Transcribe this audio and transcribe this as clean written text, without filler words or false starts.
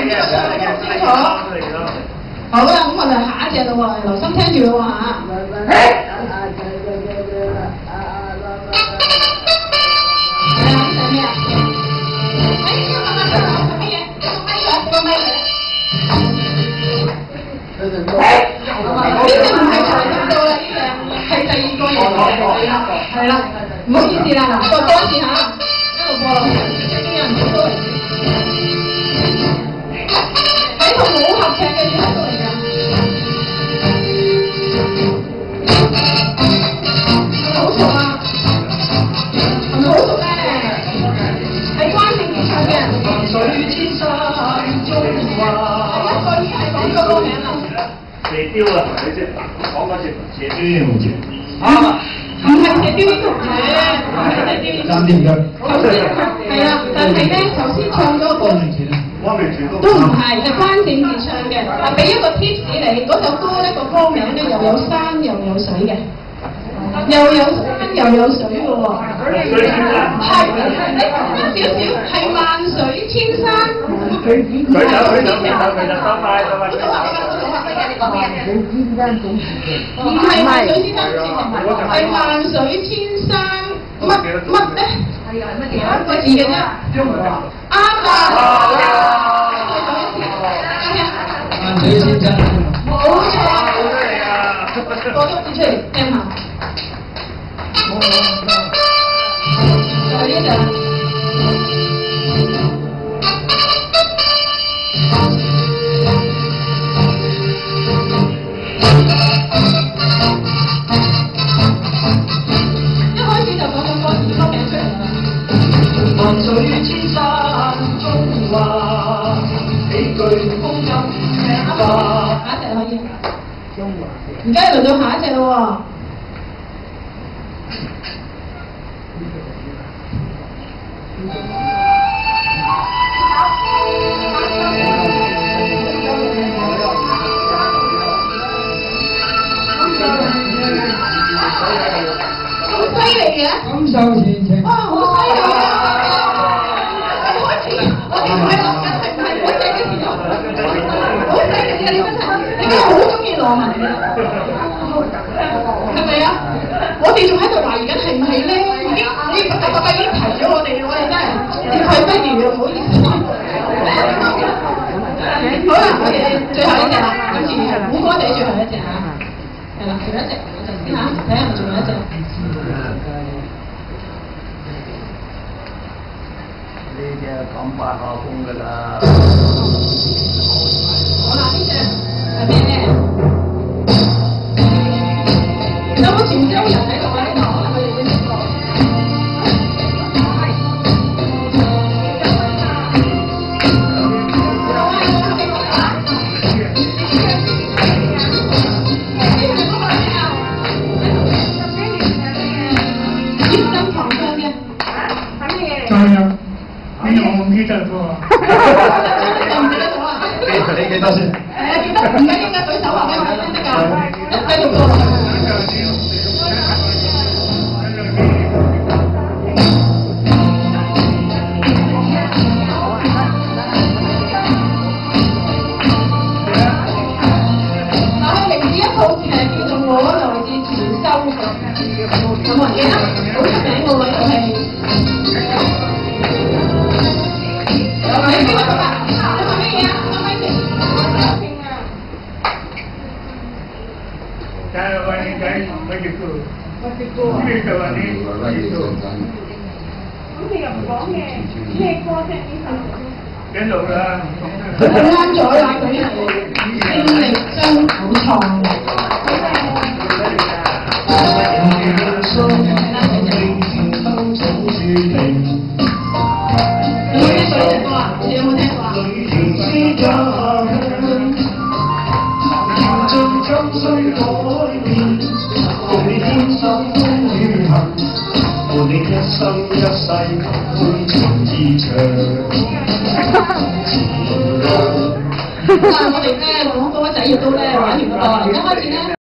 嘅，清楚。好啦，咁我哋下一隻啦喎，留心聽住啦喎嚇。係啊，係咩啊？哎，慢慢做乜嘢？個咪嚟。呢隻唔係財神到啦，呢隻係第二個人嚟嘅，係啦，唔好意思啦，嗱，再多一次嚇，一路播落去，已經有人好多嚟。係一套武俠劇嘅主題曲嚟㗎。好熟啊！係咪好熟咧？係關正傑唱嘅。水千山中華。一個已經係講咗歌名啦。射雕啊，你先講嗰隻射雕英雄傳。啱啊！唔係射雕英雄傳，唔係射雕英雄傳。頭先係啦，但係咧，頭先唱咗個歌都唔係，係關正傑唱嘅。啊，俾一個 tips 你，嗰首歌咧個歌名咧又有山又有水嘅。又有山又有水嘅喎，係少少係萬水千山。佢走，收快。唔係萬水千山，係萬水千山乜咧？係乜嘢？一個字嘅啫。啱啦。萬水千山。冇錯。播多次出嚟聽下。就呢隻。一開始就講咗歌詞歌名出嚟啦。萬水千山中華，幾句風音聲化。下一隻可以。而家輪到下一隻咯喎。好犀利嘅！感受前程。哇，好犀利啊！我哋唔係落緊，係唔係好細嘅時候？好細嘅時候，你真係，你真係好中意羅文嘅，係咪啊？我哋仲喺度懷疑緊係唔係咧？已經，你個大伯已經提咗我哋，我哋真係接佢不如，唔好意思。好啦，我哋最後一隻啦，今次胡歌仔最後一隻嚇，係啦，最後一隻，等陣先嚇，睇下係咪仲有一隻。呢隻講白下風㗎啦。好啦，呢隻係咩咧？有冇潮州人喺度啊？呢度可能佢哋會識講。記得咗啊！就唔記得咗啊！你記得先。係啊，記得，唔緊要㗎，舉手話俾我聽得㗎，繼續做落去。係嚟自一套劇叫做《我來自潮州》嘅，有冇人記得？好出名嘅喎，呢套戲。你邊個做啊？你問咩嘢啊？問咩嘢？就係話你仔乜嘢歌？乜嘢歌？呢就話你乜嘢歌？咁你又唔講嘅咩歌啫？呢首幾度啦？佢啱咗啦，佢係精力真好創嘅。有冇聽過呢隻歌啊？你有冇聽過啊？但係我哋咧講歌仔亦都咧玩完個，而家開始咧。